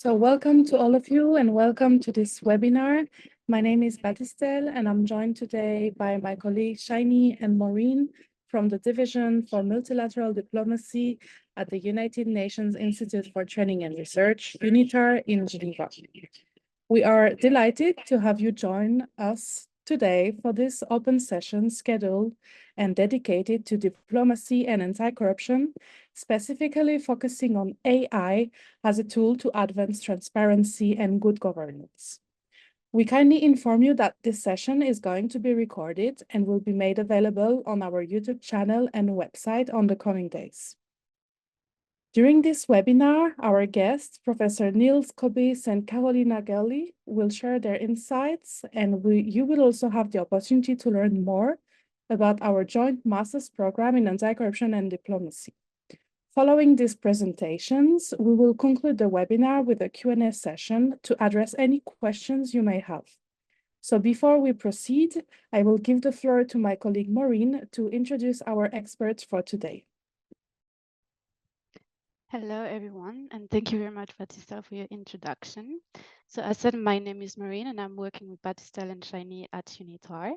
So welcome to all of you and welcome to this webinar. My name is Battistel and I'm joined today by my colleagues Shiny and Maureen from the Division for Multilateral Diplomacy at the United Nations Institute for Training and Research, UNITAR in Geneva. We are delighted to have you join us today for this open session scheduled and dedicated to diplomacy and anti-corruption, specifically focusing on AI as a tool to advance transparency and good governance. We kindly inform you that this session is going to be recorded and will be made available on our YouTube channel and website on the coming days. During this webinar, our guests, Professor Niels Kobis and Carolina Gerli, will share their insights, and you will also have the opportunity to learn more about our joint master's program in anti-corruption and diplomacy. Following these presentations, we will conclude the webinar with a Q&A session to address any questions you may have. So before we proceed, I will give the floor to my colleague Maureen to introduce our experts for today. Hello, everyone, and thank you very much, Battistel, for your introduction. So as said, my name is Maureen, and I'm working with Battistel and Shiny at UNITAR.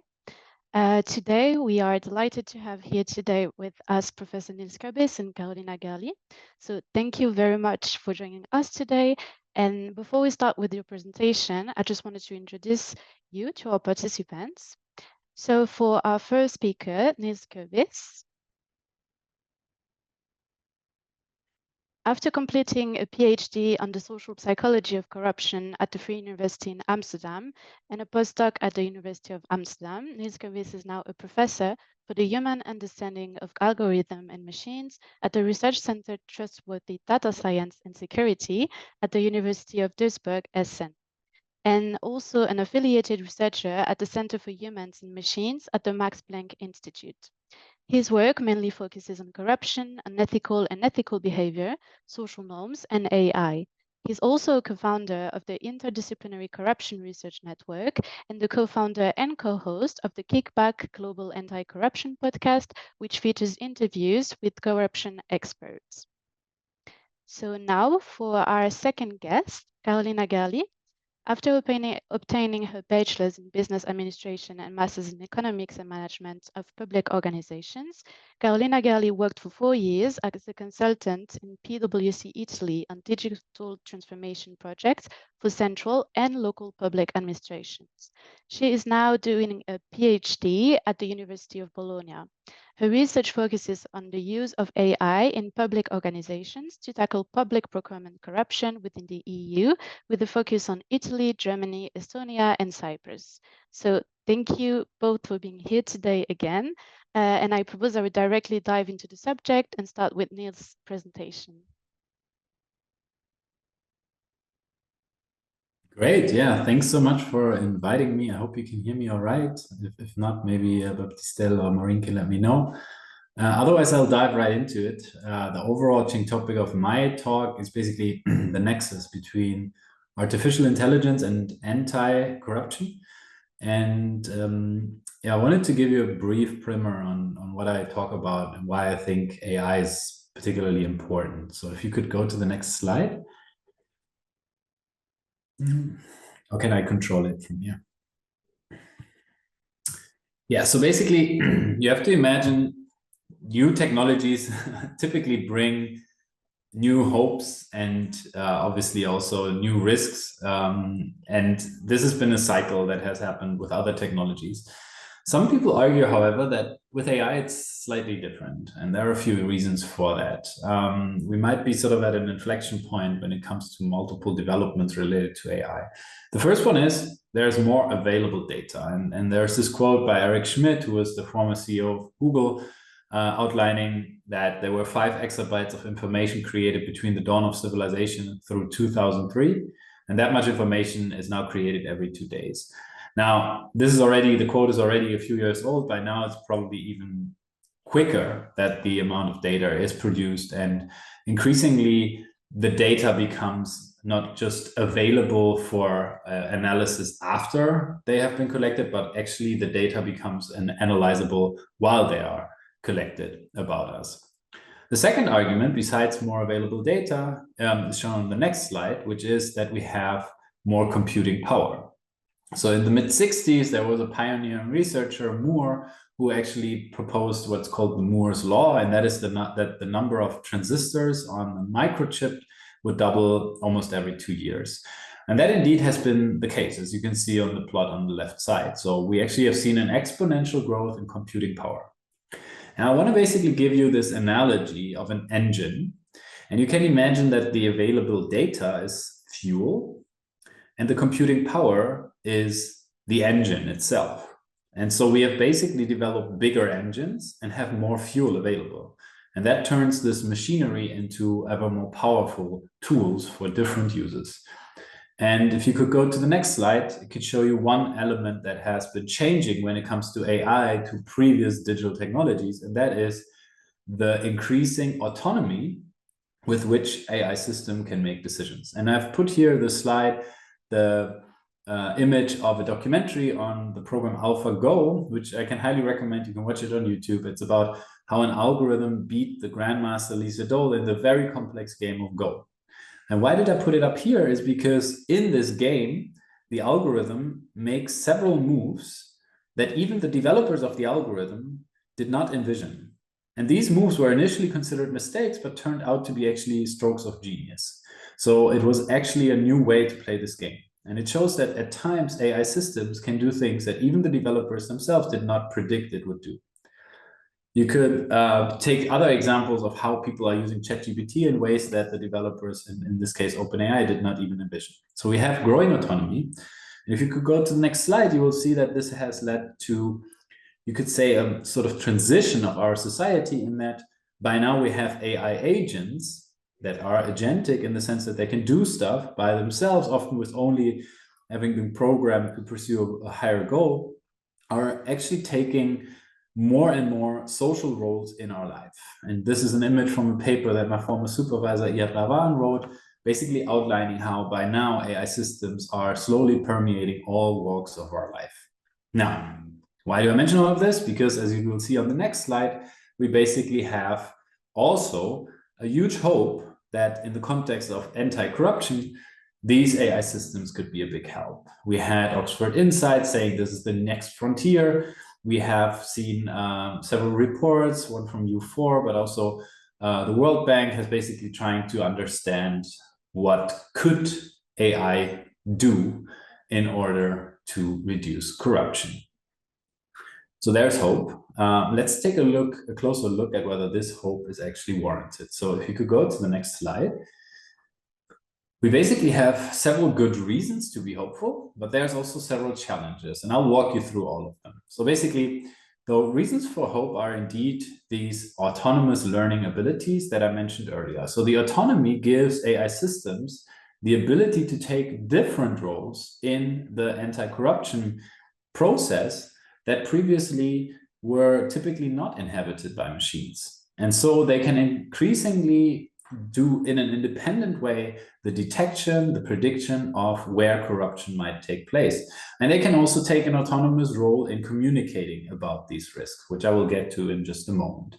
Today, we are delighted to have here today with us Professor Niels Kobis and Carolina Gerli. So thank you very much for joining us today. And before we start with your presentation, I just wanted to introduce you to our participants. So for our first speaker, Niels Kobis, after completing a PhD on the social psychology of corruption at the Free University in Amsterdam and a postdoc at the University of Amsterdam, Niels Kobis is now a professor for the human understanding of algorithm and machines at the Research Center Trustworthy Data Science and Security at the University of Duisburg-Essen, and also an affiliated researcher at the Center for Humans and Machines at the Max Planck Institute. His work mainly focuses on corruption, unethical and ethical behavior, social norms, and AI. He's also a co-founder of the Interdisciplinary Corruption Research Network and the co-founder and co-host of the Kickback Global Anti-Corruption podcast, which features interviews with corruption experts. So now for our second guest, Carolina Gerli. After obtaining her bachelor's in business administration and master's in economics and management of public organizations, Carolina Gerli worked for 4 years as a consultant in PwC Italy on digital transformation projects for central and local public administrations. She is now doing a PhD at the University of Bologna. Her research focuses on the use of AI in public organizations to tackle public procurement corruption within the EU, with a focus on Italy, Germany, Estonia, and Cyprus. So thank you both for being here today again. And I propose I would directly dive into the subject and start with Niels' presentation. Great, yeah, thanks so much for inviting me. I hope you can hear me all right. If not, maybe Baptistel or Maureen can let me know. Otherwise, I'll dive right into it. The overarching topic of my talk is basically the nexus between artificial intelligence and anti-corruption. And yeah, I wanted to give you a brief primer on what I talk about and why I think AI is particularly important. So if you could go to the next slide. How can I control it from here? Yeah, so basically, you have to imagine new technologies typically bring new hopes and obviously also new risks. And this has been a cycle that has happened with other technologies. Some people argue, however, that with AI, it's slightly different. And there are a few reasons for that. We might be sort of at an inflection point when it comes to multiple developments related to AI. The first one is there's more available data. And there's this quote by Eric Schmidt, who was the former CEO of Google, outlining that there were 5 exabytes of information created between the dawn of civilization through 2003. And that much information is now created every 2 days. Now, the quote is already a few years old. By now, it's probably even quicker that the amount of data is produced. And increasingly, the data becomes not just available for analysis after they have been collected, but actually the data becomes analyzable while they are collected about us. The second argument, besides more available data, is shown on the next slide, which is that we have more computing power. So in the mid-60s, there was a pioneering researcher, Moore, who actually proposed what's called the Moore's law, and that is that the number of transistors on a microchip would double almost every 2 years. And that indeed has been the case, as you can see on the plot on the left side. So we actually have seen an exponential growth in computing power. And I want to basically give you this analogy of an engine. And you can imagine that the available data is fuel, and the computing power is the engine itself. And so we have basically developed bigger engines and have more fuel available. And that turns this machinery into ever more powerful tools for different uses. And if you could go to the next slide, it could show you one element that has been changing when it comes to AI to previous digital technologies, and that is the increasing autonomy with which AI system can make decisions. And I've put here the slide, the image of a documentary on the program AlphaGo, which I can highly recommend. You can watch it on YouTube. It's about how an algorithm beat the grandmaster Lee Sedol in the very complex game of Go. And why did I put it up here is because in this game, the algorithm makes several moves that even the developers of the algorithm did not envision. And these moves were initially considered mistakes, but turned out to be actually strokes of genius. So it was actually a new way to play this game. And it shows that at times AI systems can do things that even the developers themselves did not predict it would do. You could take other examples of how people are using ChatGPT in ways that the developers, in this case, OpenAI, did not even envision. So we have growing autonomy. And if you could go to the next slide, you will see that this has led to, you could say, a sort of transition of our society in that by now we have AI agents that are agentic in the sense that they can do stuff by themselves, often with only having been programmed to pursue a higher goal, are actually taking more and more social roles in our life. And this is an image from a paper that my former supervisor, Iyad Ravan, wrote, basically outlining how by now AI systems are slowly permeating all walks of our life. Now, why do I mention all of this? Because as you will see on the next slide, we basically have also a huge hope that in the context of anti-corruption, these AI systems could be a big help. We had Oxford Insight saying this is the next frontier. We have seen several reports, one from U4, but also the World Bank has basically trying to understand what could AI do in order to reduce corruption. So there's hope. Let's take a closer look at whether this hope is actually warranted. So if you could go to the next slide. We basically have several good reasons to be hopeful, but there's also several challenges, and I'll walk you through all of them. So basically, the reasons for hope are indeed these autonomous learning abilities that I mentioned earlier. So the autonomy gives AI systems the ability to take different roles in the anti-corruption process that previously were typically not inhabited by machines. And so they can increasingly do in an independent way the detection, the prediction of where corruption might take place. And they can also take an autonomous role in communicating about these risks, which I will get to in just a moment.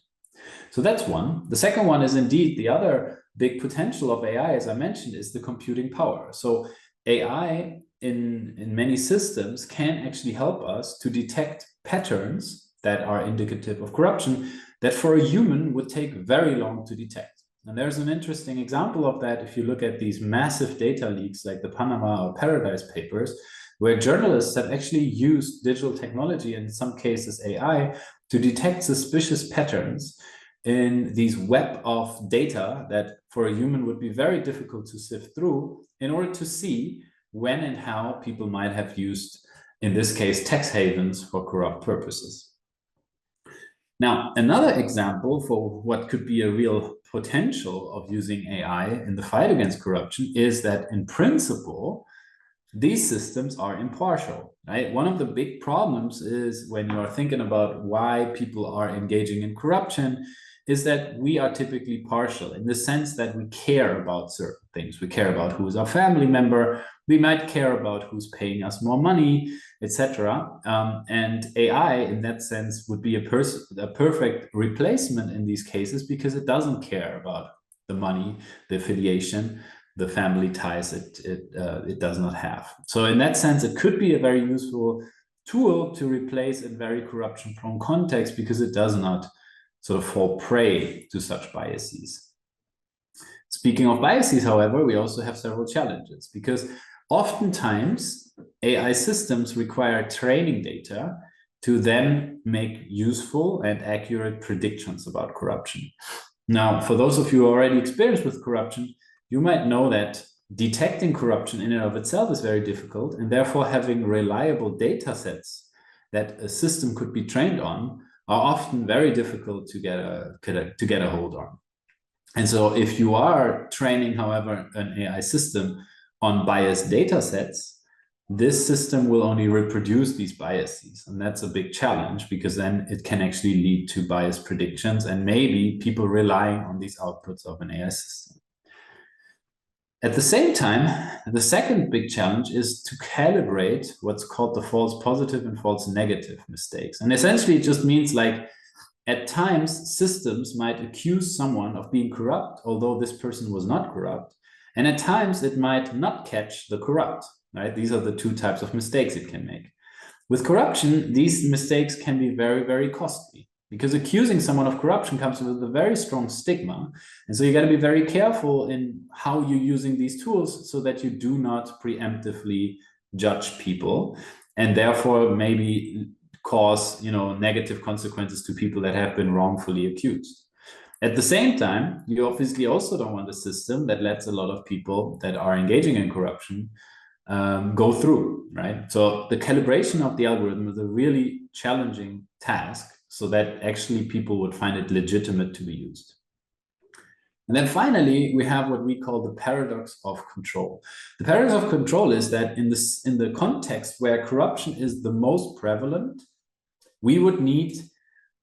So that's one. The second one is indeed the other big potential of AI, as I mentioned, is the computing power. So AI in many systems can actually help us to detect patterns that are indicative of corruption that for a human would take very long to detect. And there's an interesting example of that if you look at these massive data leaks like the Panama or Paradise Papers, where journalists have actually used digital technology, and in some cases AI, to detect suspicious patterns in these web of data that for a human would be very difficult to sift through in order to see when and how people might have used, in this case, tax havens for corrupt purposes. Now, another example for what could be a real potential of using AI in the fight against corruption is that in principle, these systems are impartial, right? One of the big problems is when you are thinking about why people are engaging in corruption is that we are typically partial in the sense that we care about certain things. We care about who is our family member. We might care about who's paying us more money, etc. And AI, in that sense, would be a perfect replacement in these cases because it doesn't care about the money, the affiliation, the family ties it does not have. So in that sense, it could be a very useful tool to replace a very corruption-prone context because it does not sort of fall prey to such biases. Speaking of biases, however, we also have several challenges because oftentimes AI systems require training data to then make useful and accurate predictions about corruption. Now, for those of you already experienced with corruption, you might know that detecting corruption in and of itself is very difficult, and therefore having reliable data sets that a system could be trained on are often very difficult to get a hold on. And so if you are training, however, an AI system on biased data sets, this system will only reproduce these biases. And that's a big challenge because then it can actually lead to biased predictions and maybe people relying on these outputs of an AI system. At the same time, the second big challenge is to calibrate what's called the false positive and false negative mistakes. And essentially it just means like at times systems might accuse someone of being corrupt, although this person was not corrupt. And at times it might not catch the corrupt, right? These are the two types of mistakes it can make. With corruption, these mistakes can be very, very costly because accusing someone of corruption comes with a very strong stigma. And so you got to be very careful in how you're using these tools so that you do not preemptively judge people and therefore maybe cause, negative consequences to people that have been wrongfully accused. At the same time, you obviously also don't want a system that lets a lot of people that are engaging in corruption go through, right? So the calibration of the algorithm is a really challenging task so that actually people would find it legitimate to be used. And then finally, we have what we call the paradox of control. The paradox of control is that in the context where corruption is the most prevalent, we would need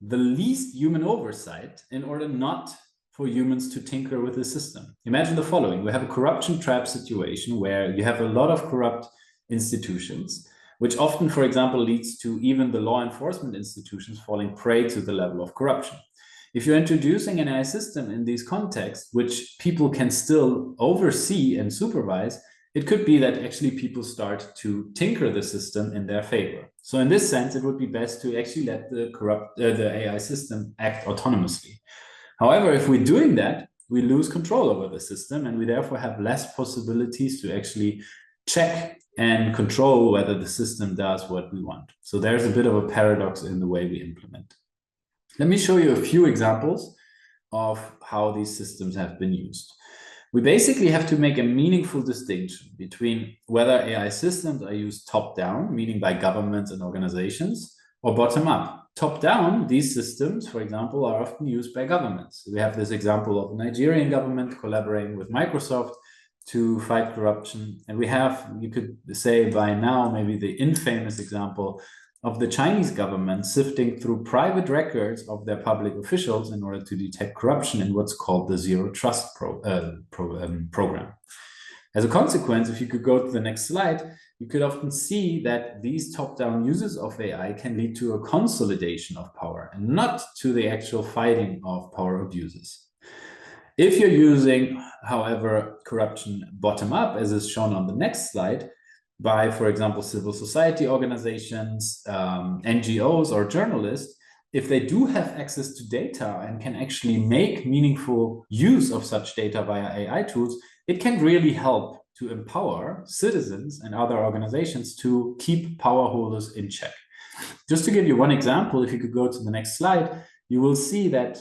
the least human oversight in order not for humans to tinker with the system. Imagine the following. We have a corruption trap situation where you have a lot of corrupt institutions, which often, for example, leads to even the law enforcement institutions falling prey to the level of corruption. If you're introducing an AI system in these contexts, which people can still oversee and supervise, it could be that actually people start to tinker the system in their favor. So in this sense, it would be best to actually let the AI system act autonomously. However, if we're doing that, we lose control over the system and we therefore have less possibilities to actually check and control whether the system does what we want. So there's a bit of a paradox in the way we implement. Let me show you a few examples of how these systems have been used. We basically have to make a meaningful distinction between whether AI systems are used top-down, meaning by governments and organizations, or bottom-up. Top-down, these systems, for example, are often used by governments. We have this example of the Nigerian government collaborating with Microsoft to fight corruption. And we have, you could say by now, maybe the infamous example of the Chinese government sifting through private records of their public officials in order to detect corruption in what's called the Zero Trust program. As a consequence, if you could go to the next slide, you could often see that these top-down uses of AI can lead to a consolidation of power and not to the actual fighting of power abuses. If you're using, however, corruption bottom-up, as is shown on the next slide, by, for example, civil society organizations, NGOs, or journalists, if they do have access to data and can actually make meaningful use of such data via AI tools, it can really help to empower citizens and other organizations to keep power holders in check. Just to give you one example, if you could go to the next slide, you will see that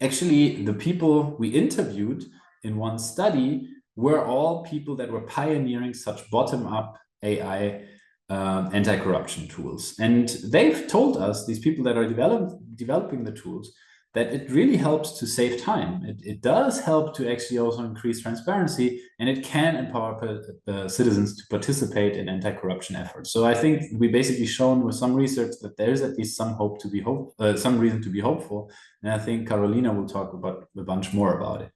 actually the people we interviewed in one study were all people that were pioneering such bottom-up AI anti-corruption tools. And they've told us, these people that are developing the tools, that it really helps to save time. It does help to actually also increase transparency, and it can empower citizens to participate in anti-corruption efforts. So I think we basically shown with some research that there's at least some some reason to be hopeful. And I think Carolina will talk about a bunch more about it.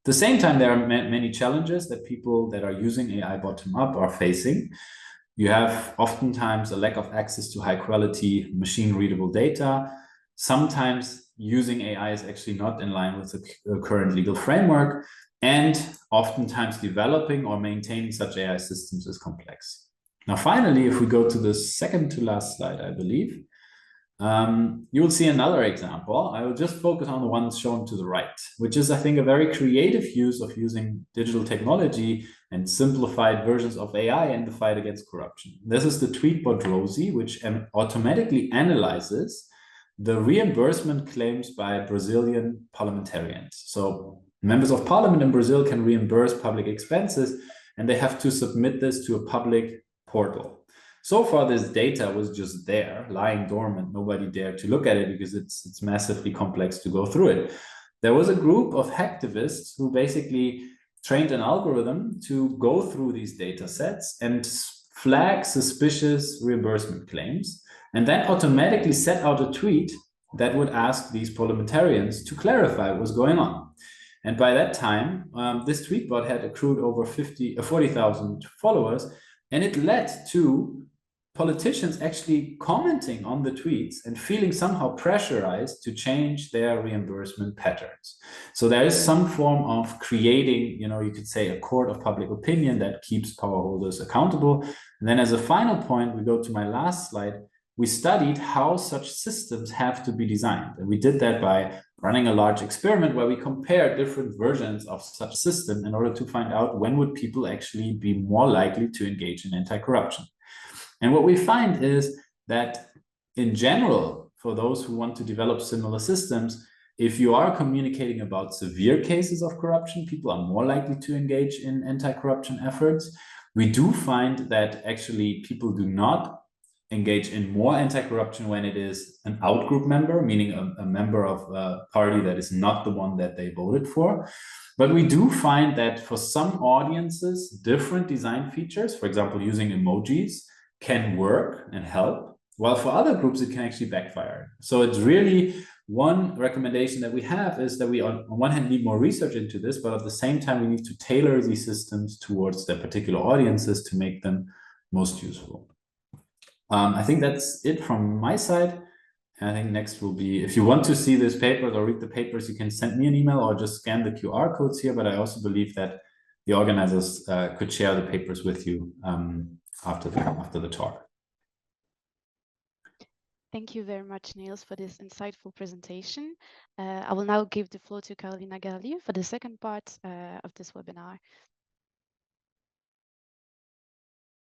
At the same time, there are many challenges that people that are using AI bottom up are facing. You have oftentimes a lack of access to high quality machine readable data. Sometimes using AI is actually not in line with the current legal framework. And oftentimes developing or maintaining such AI systems is complex. Now, finally, if we go to the second to last slide, I believe, you will see another example. I will just focus on the one shown to the right, which is, I think, a very creative use of using digital technology and simplified versions of AI in the fight against corruption. This is the tweetbot Rosie, which automatically analyzes the reimbursement claims by Brazilian parliamentarians. So members of parliament in Brazil can reimburse public expenses, and they have to submit this to a public portal. So far, this data was just there, lying dormant. Nobody dared to look at it because it's massively complex to go through it. There was a group of hacktivists who basically trained an algorithm to go through these data sets and flag suspicious reimbursement claims, and then automatically set out a tweet that would ask these parliamentarians to clarify what's going on. And by that time, this tweetbot had accrued over 40,000 followers, and it led to politicians actually commenting on the tweets and feeling somehow pressurized to change their reimbursement patterns. So there is some form of creating, you could say, a court of public opinion that keeps power holders accountable. And then as a final point, we go to my last slide. We studied how such systems have to be designed. And we did that by running a large experiment where we compared different versions of such system in order to find out when would people actually be more likely to engage in anti-corruption. And what we find is that in general, for those who want to develop similar systems, if you are communicating about severe cases of corruption, people are more likely to engage in anti-corruption efforts. We do find that actually people do not engage in more anti-corruption when it is an outgroup member, meaning a member of a party that is not the one that they voted for. But we do find that for some audiences, different design features, for example, using emojis, can work and help, while for other groups, it can actually backfire. So it's really one recommendation that we have is that we, on one hand, need more research into this, but at the same time, we need to tailor these systems towards their particular audiences to make them most useful. I think that's it from my side. And I think next will be, if you want to see this paper or read the papers, you can send me an email or just scan the QR codes here. But I also believe that the organizers could share the papers with you after the talk. Thank you very much, Niels, for this insightful presentation. I will now give the floor to Carolina Garlier for the second part of this webinar.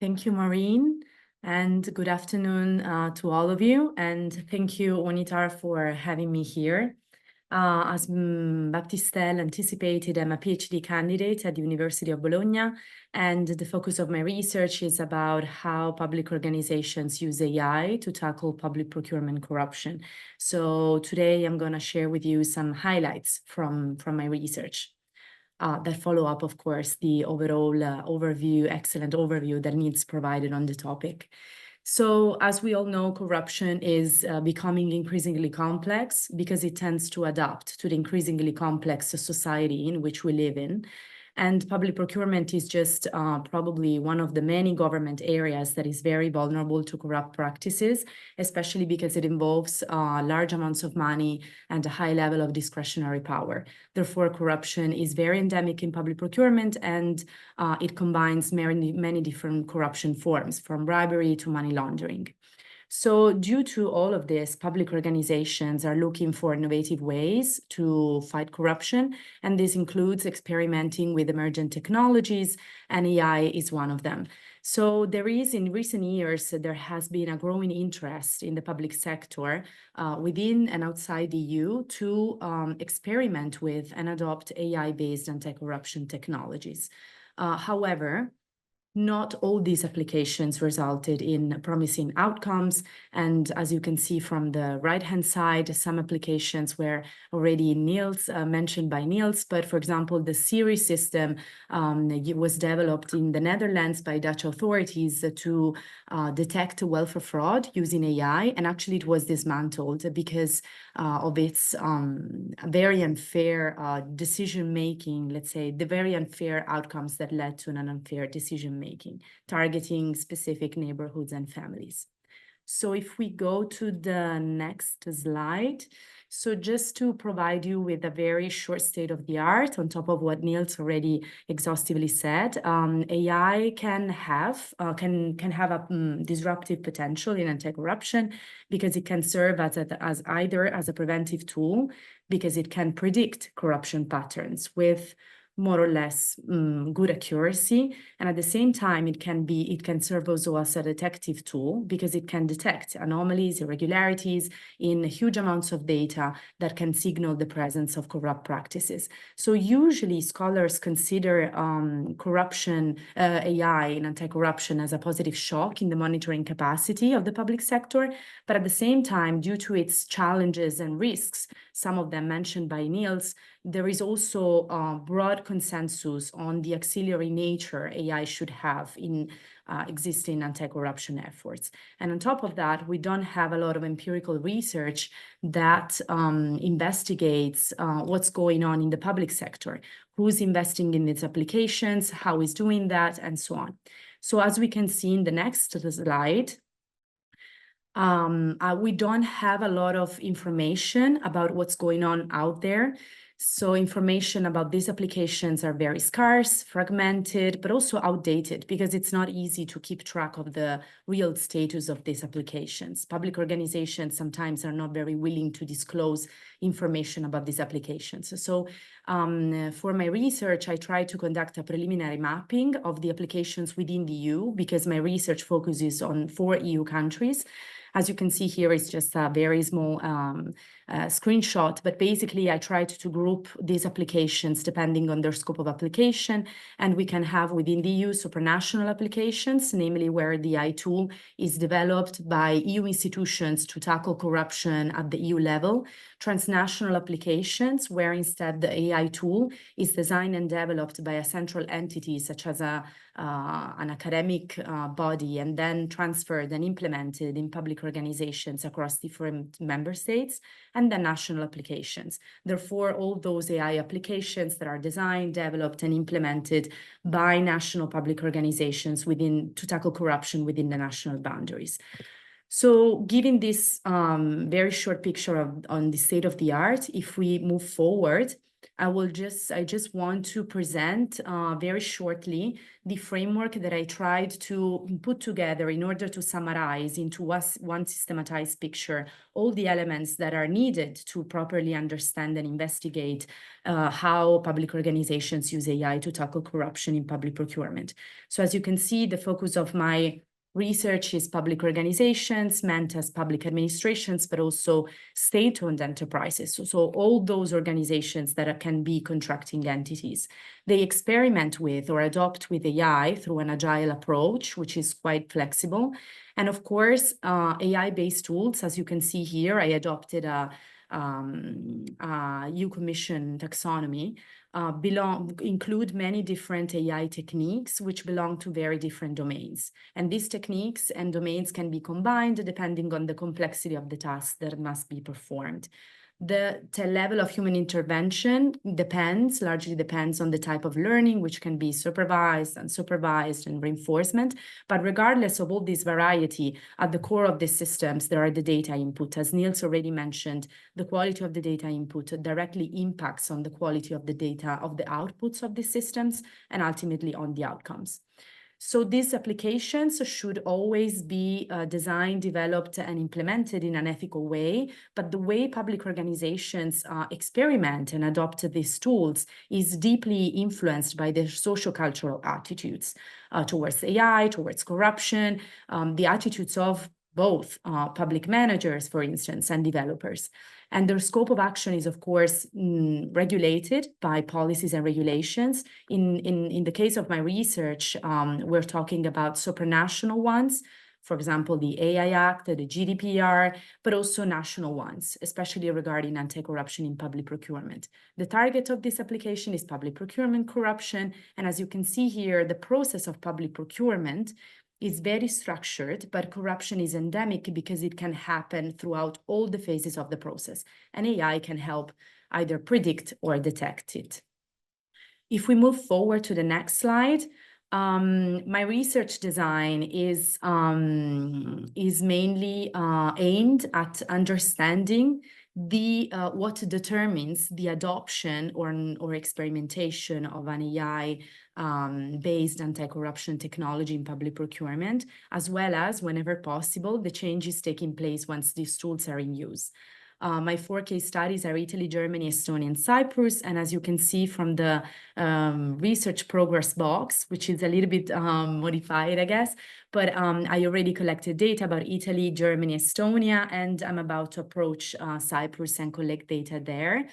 Thank you, Maureen, and good afternoon to all of you. And thank you, UNITAR, for having me here. As Baptistel anticipated, I'm a PhD candidate at the University of Bologna, and the focus of my research is about how public organizations use AI to tackle public procurement corruption. So today I'm going to share with you some highlights from my research that follow up, of course, the overall excellent overview that Niels provided on the topic. So as we all know, corruption is becoming increasingly complex because it tends to adapt to the increasingly complex society in which we live in. And public procurement is just probably one of the many government areas that is very vulnerable to corrupt practices, especially because it involves large amounts of money and a high level of discretionary power. Therefore, corruption is very endemic in public procurement, and it combines many different corruption forms, from bribery to money laundering. So due to all of this, public organizations are looking for innovative ways to fight corruption, and this includes experimenting with emergent technologies, and AI is one of them. So there is, in recent years, there has been a growing interest in the public sector within and outside the EU to experiment with and adopt AI-based anti-corruption technologies. However, not all these applications resulted in promising outcomes. And as you can see from the right-hand side, some applications were already mentioned by Niels, but for example, the Siri system was developed in the Netherlands by Dutch authorities to detect welfare fraud using AI. And actually it was dismantled because of its very unfair decision-making, let's say, the very unfair outcomes that led to an unfair decision-making, targeting specific neighborhoods and families. So if we go to the next slide, so just to provide you with a very short state of the art on top of what Niels already exhaustively said, AI can have a disruptive potential in anti-corruption because it can serve as either as a preventive tool, because it can predict corruption patterns with more or less good accuracy, and at the same time it can serve also as a detective tool because it can detect anomalies, irregularities in huge amounts of data that can signal the presence of corrupt practices. So usually scholars consider corruption, AI in anti-corruption as a positive shock in the monitoring capacity of the public sector, but at the same time, due to its challenges and risks, some of them mentioned by Niels, there is also broad consensus on the auxiliary nature AI should have in existing anti-corruption efforts. And on top of that, we don't have a lot of empirical research that investigates what's going on in the public sector, who's investing in its applications, how is doing that, and so on. So as we can see in the next slide, we don't have a lot of information about what's going on out there. So information about these applications are very scarce, fragmented, but also outdated because it's not easy to keep track of the real status of these applications. Public organizations sometimes are not very willing to disclose information about these applications. So for my research, I tried to conduct a preliminary mapping of the applications within the EU because my research focuses on 4 EU countries. As you can see here, it's just a very small screenshot, but basically I tried to group these applications depending on their scope of application, and we can have within the EU supranational applications, namely where the AI tool is developed by EU institutions to tackle corruption at the EU level, transnational applications where instead the AI tool is designed and developed by a central entity such as an academic body and then transferred and implemented in public organizations across different member states, and then national applications. Therefore, all those AI applications that are designed, developed, and implemented by national public organizations to tackle corruption within the national boundaries. So given this very short picture on the state of the art, if we move forward, I just want to present very shortly the framework that I tried to put together in order to summarize into one systematized picture all the elements that are needed to properly understand and investigate how public organizations use AI to tackle corruption in public procurement. So as you can see, the focus of my research is public organizations meant as public administrations, but also state-owned enterprises. So all those organizations that can be contracting entities. They experiment with or adopt with AI through an agile approach, which is quite flexible. And of course, AI-based tools, as you can see here, I adopted a EU Commission taxonomy, include many different AI techniques which belong to very different domains. And these techniques and domains can be combined depending on the complexity of the task that must be performed. The level of human intervention largely depends on the type of learning, which can be supervised, unsupervised, and reinforcement. But regardless of all this variety, at the core of these systems, there are the data input. As Niels already mentioned, the quality of the data input directly impacts on the quality of the data of the outputs of these systems and ultimately on the outcomes. So these applications should always be designed, developed, and implemented in an ethical way. But the way public organizations experiment and adopt these tools is deeply influenced by their socio-cultural attitudes towards AI, towards corruption, the attitudes of both public managers, for instance, and developers. And their scope of action is, of course, regulated by policies and regulations. In the case of my research, we're talking about supranational ones, for example, the IACA, the GDPR, but also national ones, especially regarding anti-corruption in public procurement. The target of this application is public procurement corruption. And as you can see here, the process of public procurement is very structured, but corruption is endemic because it can happen throughout all the phases of the process. And AI can help either predict or detect it. If we move forward to the next slide, my research design is mainly aimed at understanding what determines the adoption or experimentation of an AI based anti-corruption technology in public procurement, as well as, whenever possible, the changes taking place once these tools are in use. My 4 case studies are Italy, Germany, Estonia, and Cyprus. And as you can see from the research progress box, which is a little bit modified, I guess, but I already collected data about Italy, Germany, Estonia, and I'm about to approach Cyprus and collect data there.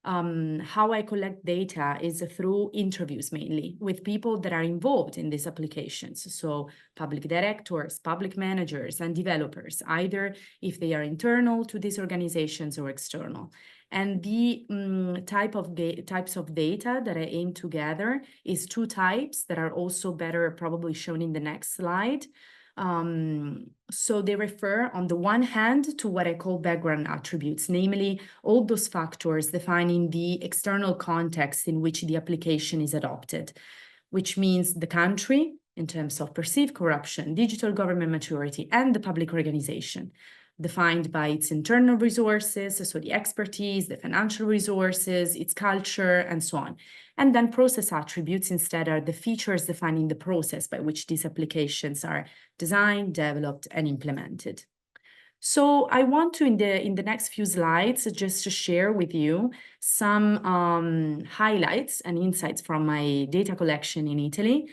How I collect data is through interviews mainly with people that are involved in these applications. So public directors, public managers, and developers, either if they are internal to these organizations or external. And the types of data that I aim to gather is 2 types that are also better probably shown in the next slide. So they refer on the one hand to what I call background attributes, namely all those factors defining the external context in which the application is adopted, which means the country in terms of perceived corruption, digital government maturity, and the public organization, defined by its internal resources, so the expertise, the financial resources, its culture, and so on. And then process attributes instead are the features defining the process by which these applications are designed, developed, and implemented. So I want to, in the next few slides, just to share with you some highlights and insights from my data collection in Italy.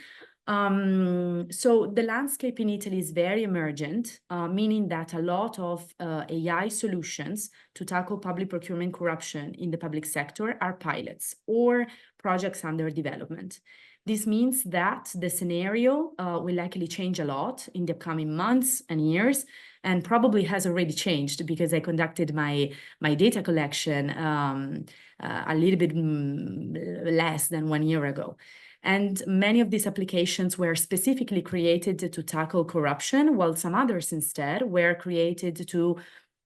So the landscape in Italy is very emergent, meaning that a lot of AI solutions to tackle public procurement corruption in the public sector are pilots or projects under development. This means that the scenario will likely change a lot in the upcoming months and years, and probably has already changed because I conducted my data collection a little bit less than 1 year ago. And many of these applications were specifically created to tackle corruption, while some others instead were created to,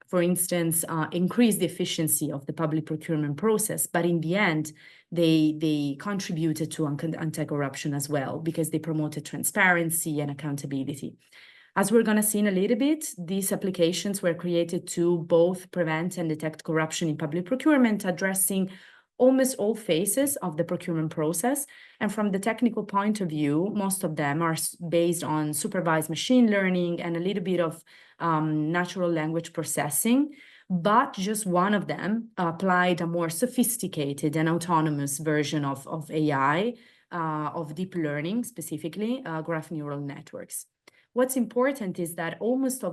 for instance, increase the efficiency of the public procurement process. But in the end, they contributed to anti-corruption as well, because they promoted transparency and accountability. As we're going to see in a little bit, these applications were created to both prevent and detect corruption in public procurement, addressing almost all phases of the procurement process. And from the technical point of view, most of them are based on supervised machine learning and a little bit of natural language processing. But just one of them applied a more sophisticated and autonomous version of AI, of deep learning, specifically graph neural networks. What's important is that almost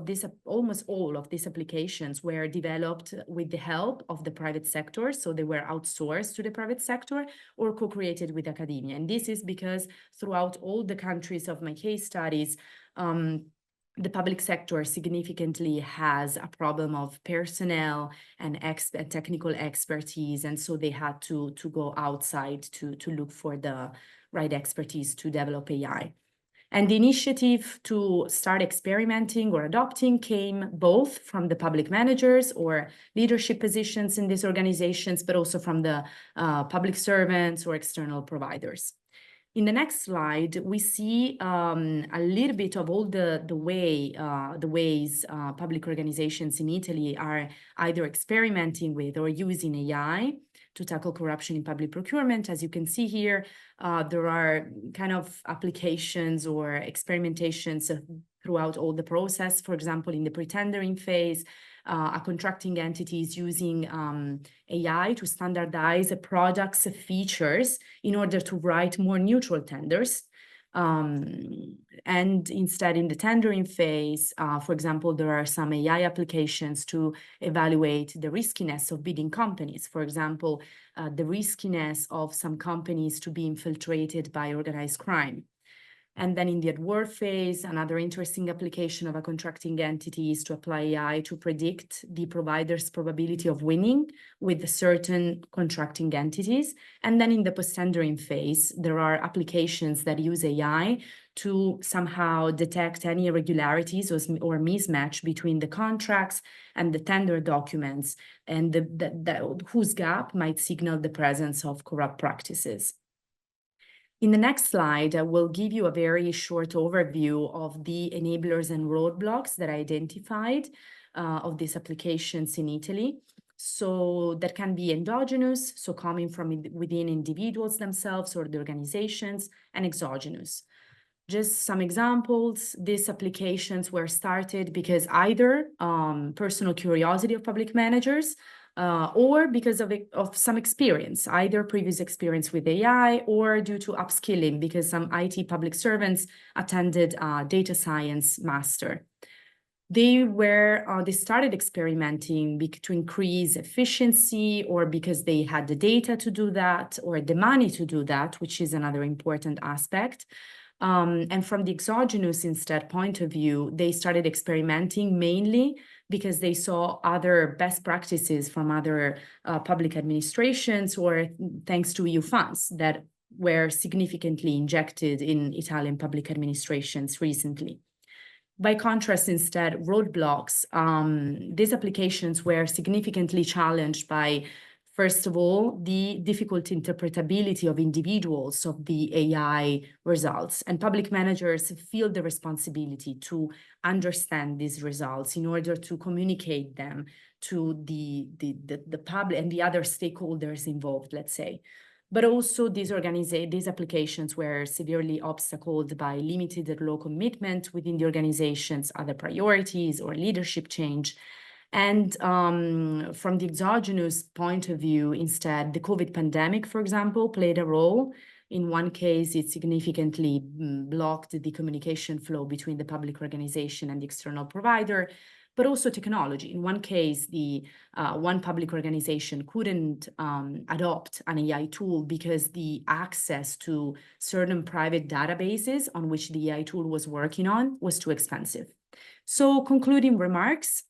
all of these applications were developed with the help of the private sector. So they were outsourced to the private sector or co-created with academia. And this is because throughout all the countries of my case studies, the public sector significantly has a problem of personnel and technical expertise. And so they had to go outside to look for the right expertise to develop AI. And the initiative to start experimenting or adopting came both from the public managers or leadership positions in these organizations, but also from the public servants or external providers. In the next slide, we see a little bit of all the ways public organizations in Italy are either experimenting with or using AI to tackle corruption in public procurement. As you can see here, there are kind of applications or experimentations throughout all the process. For example, in the pre-tendering phase, a contracting entity is using AI to standardize products' features in order to write more neutral tenders. And instead, in the tendering phase, for example, there are some AI applications to evaluate the riskiness of bidding companies. For example, the riskiness of some companies to be infiltrated by organized crime. And then in the award phase, another interesting application of a contracting entity is to apply AI to predict the provider's probability of winning with certain contracting entities. And then in the post-tendering phase, there are applications that use AI to somehow detect any irregularities or mismatch between the contracts and the tender documents, and whose gap might signal the presence of corrupt practices. In the next slide, I will give you a very short overview of the enablers and roadblocks that I identified of these applications in Italy. So that can be endogenous, so coming from within individuals themselves or the organizations, and exogenous. Just some examples, these applications were started because either personal curiosity of public managers, or because of some experience, either previous experience with AI or due to upskilling because some IT public servants attended data science master. They started experimenting to increase efficiency, or because they had the data to do that or the money to do that, which is another important aspect. And from the exogenous instead point of view, they started experimenting mainly because they saw other best practices from other public administrations, or thanks to EU funds that were significantly injected in Italian public administrations recently. By contrast, instead, roadblocks, these applications were significantly challenged by, first of all, the difficult interpretability of individuals of the AI results. And public managers feel the responsibility to understand these results in order to communicate them to the public and the other stakeholders involved, let's say. But also these applications were severely obstacled by limited law commitment within the organizations, other priorities, or leadership change. And from the exogenous point of view, instead, the COVID pandemic, for example, played a role. In one case, it significantly blocked the communication flow between the public organization and the external provider, but also technology. In one case, the one public organization couldn't adopt an AI tool because the access to certain private databases on which the AI tool was working on was too expensive. So concluding remarks,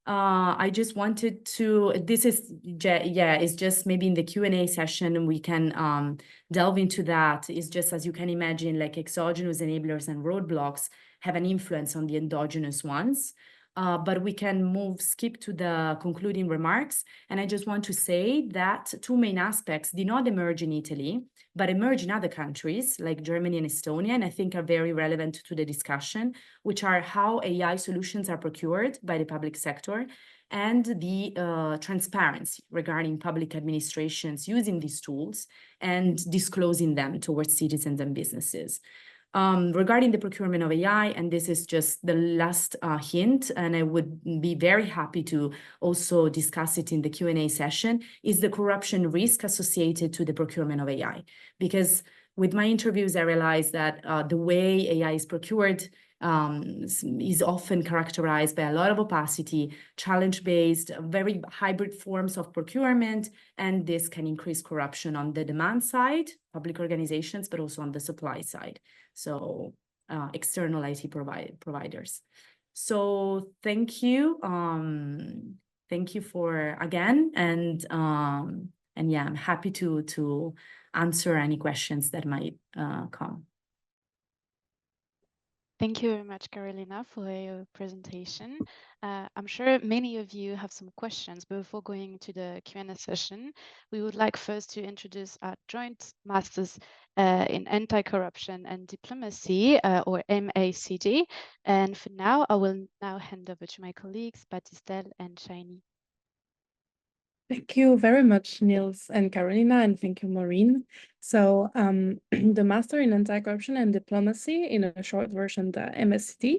I just wanted to, it's just maybe in the Q&A session, we can delve into that. It's just, as you can imagine, like exogenous enablers and roadblocks have an influence on the endogenous ones. But we can skip to the concluding remarks. And I just want to say that two main aspects did not emerge in Italy, but emerge in other countries like Germany and Estonia, and I think are very relevant to the discussion, which are how AI solutions are procured by the public sector and the transparency regarding public administrations using these tools and disclosing them towards citizens and businesses. Regarding the procurement of AI, and this is just the last hint, and I would be very happy to also discuss it in the Q&A session, is the corruption risk associated to the procurement of AI. Because with my interviews, I realized that the way AI is procured is often characterized by a lot of opacity, challenge-based, very hybrid forms of procurement, and this can increase corruption on the demand side, public organizations, but also on the supply side. So external IT providers. So thank you. Thank you for again, and yeah, I'm happy to answer any questions that might come. Thank you very much, Carolina, for your presentation. I'm sure many of you have some questions, but before going into the Q&A session, we would like first to introduce our joint masters in anti-corruption and diplomacy, or MACD. And for now, I will now hand over to my colleagues, Battistel and Shiny. Thank you very much, Niels and Carolina, and thank you, Maureen. So the Master in Anti-Corruption and Diplomacy, in a short version, the MSD,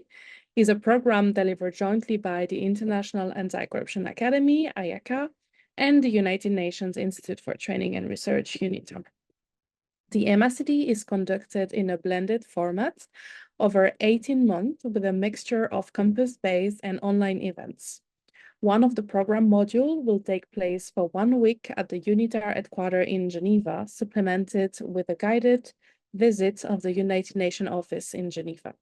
is a program delivered jointly by the International Anti-Corruption Academy, IACA, and the United Nations Institute for Training and Research, UNITAR. The MSc is conducted in a blended format over 18 months with a mixture of campus-based and online events. One of the program modules will take place for 1 week at the UNITAR headquarters in Geneva, supplemented with a guided visit of the United Nations office in Geneva.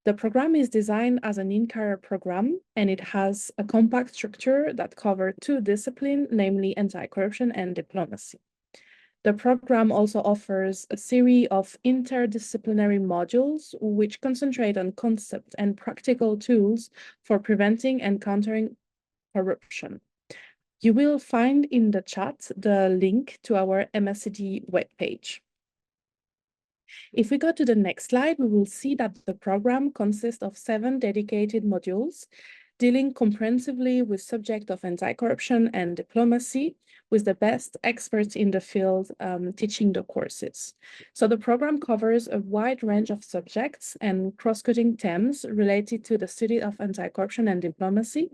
The program is designed as an in-career program, and it has a compact structure that covers 2 disciplines, namely anti-corruption and diplomacy. The program also offers a series of interdisciplinary modules which concentrate on concept and practical tools for preventing and countering corruption. You will find in the chat the link to our MSCD webpage. If we go to the next slide, we will see that the program consists of 7 dedicated modules dealing comprehensively with subjects of anti-corruption and diplomacy, with the best experts in the field teaching the courses. So the program covers a wide range of subjects and cross-cutting themes related to the study of anti-corruption and diplomacy.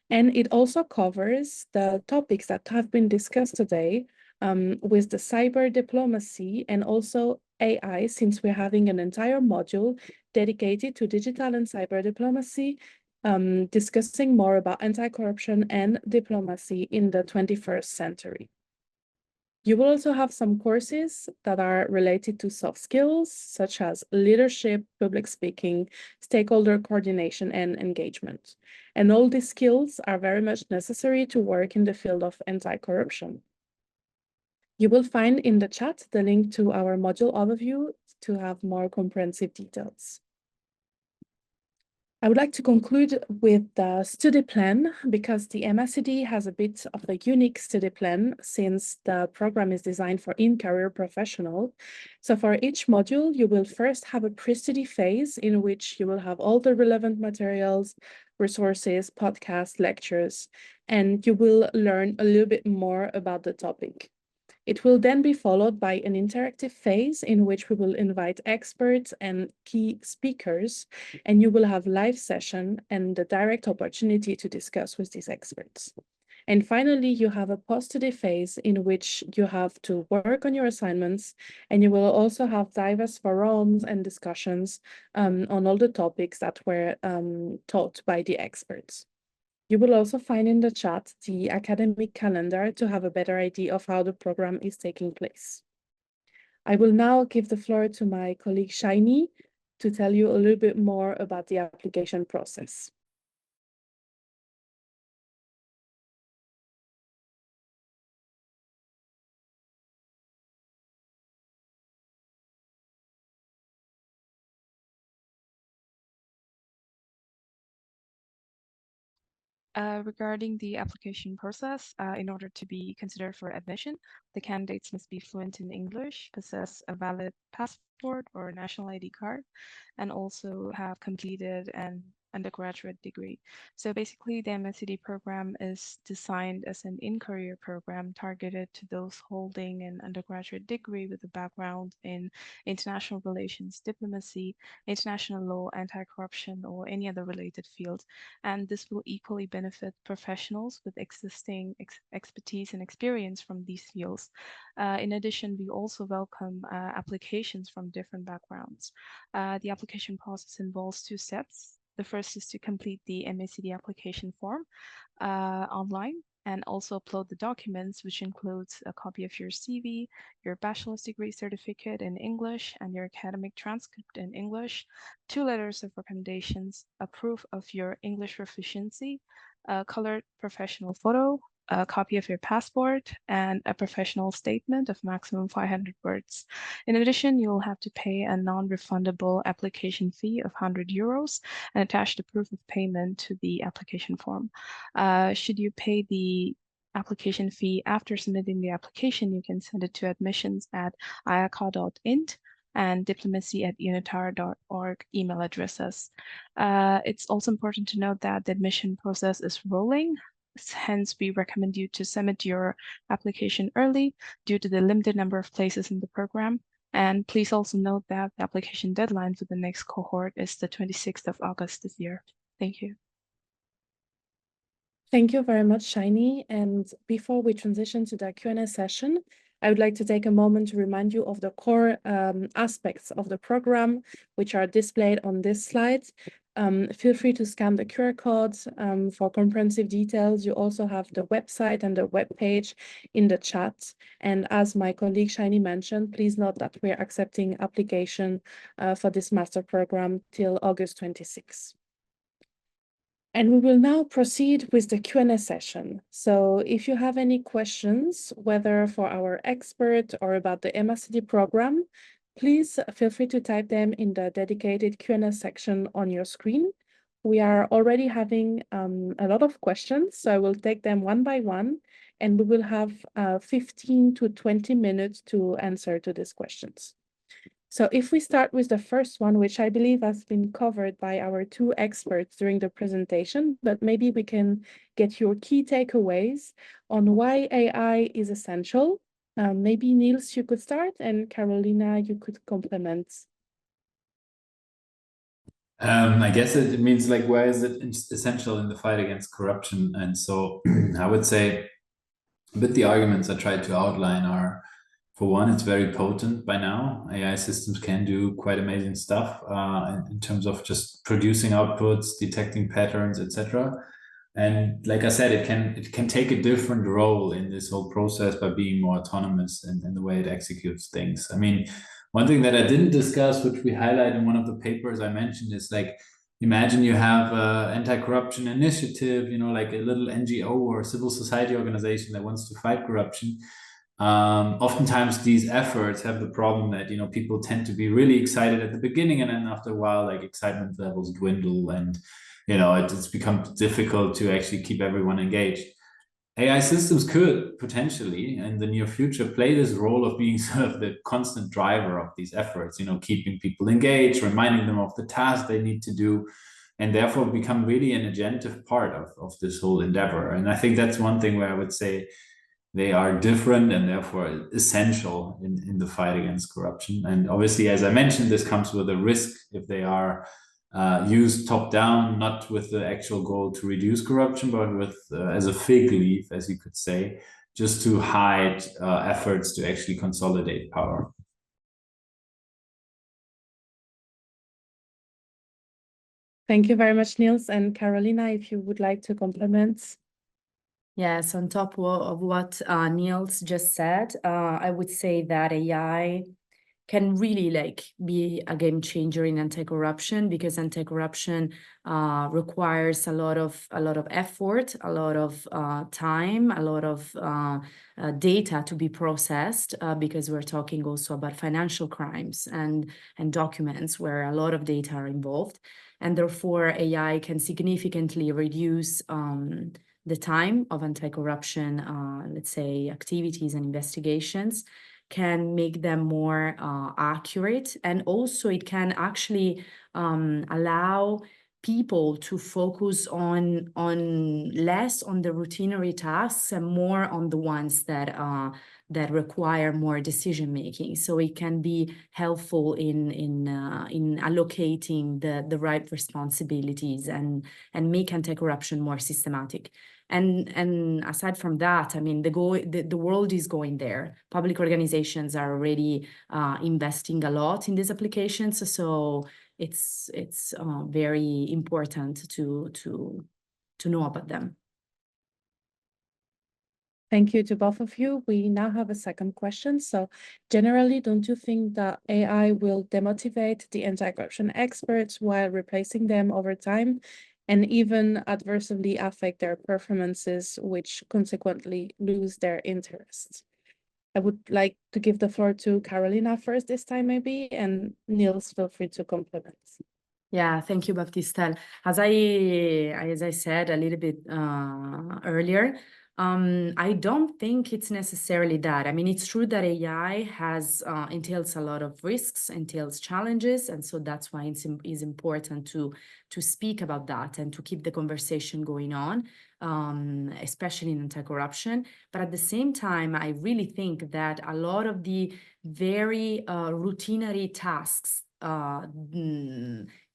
And it also covers the topics that have been discussed today with the cyber diplomacy and also AI, since we're having an entire module dedicated to digital and cyber diplomacy, discussing more about anti-corruption and diplomacy in the 21st century. You will also have some courses that are related to soft skills, such as leadership, public speaking, stakeholder coordination, and engagement. And all these skills are very much necessary to work in the field of anti-corruption. You will find in the chat the link to our module overview to have more comprehensive details. I would like to conclude with the study plan because the MSCD has a bit of a unique study plan since the program is designed for in-career professionals. So for each module, you will first have a pre-study phase in which you will have all the relevant materials, resources, podcasts, lectures, and you will learn a little bit more about the topic. It will then be followed by an interactive phase in which we will invite experts and key speakers, and you will have live session and the direct opportunity to discuss with these experts. And finally, you have a post-study phase in which you have to work on your assignments, and you will also have diverse forums and discussions on all the topics that were taught by the experts. You will also find in the chat the academic calendar to have a better idea of how the program is taking place. I will now give the floor to my colleague Shiny to tell you a little bit more about the application process. Regarding the application process, in order to be considered for admission, the candidates must be fluent in English, possess a valid passport or national ID card, and also have completed an undergraduate degree. So basically, the MSCD program is designed as an in-career program targeted to those holding an undergraduate degree with a background in international relations, diplomacy, international law, anti-corruption, or any other related field. And this will equally benefit professionals with existing expertise and experience from these fields. In addition, we also welcome applications from different backgrounds. The application process involves 2 steps. The first is to complete the MSCD application form online and also upload the documents, which includes a copy of your CV, your bachelor's degree certificate in English, and your academic transcript in English, 2 letters of recommendations, a proof of your English proficiency, a colored professional photo, a copy of your passport, and a professional statement of maximum 500 words. In addition, you will have to pay a non-refundable application fee of 100 euros and attach the proof of payment to the application form. Should you pay the application fee after submitting the application, you can send it to admissions@iaca.int and diplomacy@unitar.org email addresses. It's also important to note that the admission process is rolling. Hence, we recommend you to submit your application early due to the limited number of places in the program. And please also note that the application deadline for the next cohort is the 26th of August this year. Thank you. Thank you very much, Shiny. And before we transition to the Q&A session, I would like to take a moment to remind you of the core aspects of the program, which are displayed on this slide. Feel free to scan the QR codes for comprehensive details. You also have the website and the web page in the chat. And as my colleague Shiny mentioned, please note that we're accepting application for this master program till August 26. And we will now proceed with the Q&A session. So if you have any questions, whether for our expert or about the MRCD program, please feel free to type them in the dedicated Q&A section on your screen. We are already having a lot of questions, so I will take them one by one, and we will have 15 to 20 minutes to answer to these questions. So if we start with the first one, which I believe has been covered by our two experts during the presentation, but maybe we can get your key takeaways on why AI is essential. Maybe Niels, you could start, and Carolina, you could complement. I guess it means like, why is it essential in the fight against corruption? And so I would say, but the arguments I tried to outline are, for one, it's very potent by now. AI systems can do quite amazing stuff in terms of just producing outputs, detecting patterns, etc. And like I said, it can take a different role in this whole process by being more autonomous in the way it executes things. I mean, one thing that I didn't discuss, which we highlight in one of the papers I mentioned, is like, imagine you have an anti-corruption initiative, you know, like a little NGO or civil society organization that wants to fight corruption. Oftentimes these efforts have the problem that, you know, people tend to be really excited at the beginning, and then after a while, like, excitement levels dwindle, and, you know, it's become difficult to actually keep everyone engaged. AI systems could potentially in the near future play this role of being sort of the constant driver of these efforts, you know, keeping people engaged, reminding them of the task they need to do, and therefore become really an agentive part of this whole endeavor. And I think that's one thing where I would say they are different and therefore essential in the fight against corruption. And obviously, as I mentioned, this comes with a risk if they are used top down, not with the actual goal to reduce corruption, but with as a fig leaf, as you could say, just to hide efforts to actually consolidate power. Thank you very much, Niels. And Carolina, if you would like to complement. Yes, on top of what Niels just said, I would say that AI can really be a game changer in anti-corruption, because anti-corruption requires a lot of effort, a lot of time, a lot of data to be processed, because we're talking also about financial crimes and documents where a lot of data are involved, and therefore AI can significantly reduce the time of anti-corruption, let's say, activities and investigations, can make them more accurate. And also it can actually allow people to focus on less on the routinary tasks and more on the ones that require more decision making. So it can be helpful in allocating the right responsibilities and make anti-corruption more systematic. And aside from that, I mean, the world is going there. Public organizations are already investing a lot in these applications, so it's very important to know about them. Thank you to both of you. We now have a second question. So generally, don't you think that AI will demotivate the anti-corruption experts while replacing them over time, and even adversely affect their performances, which consequently lose their interest? I would like to give the floor to Carolina first this time, maybe, and Niels, feel free to complement. Yeah, thank you, Baptistel. As I said a little bit earlier, I don't think it's necessarily that. I mean, it's true that AI entails a lot of risks, entails challenges, and so that's why it's important to speak about that and to keep the conversation going on, especially in anti-corruption. But at the same time, I really think that a lot of the very routinary tasks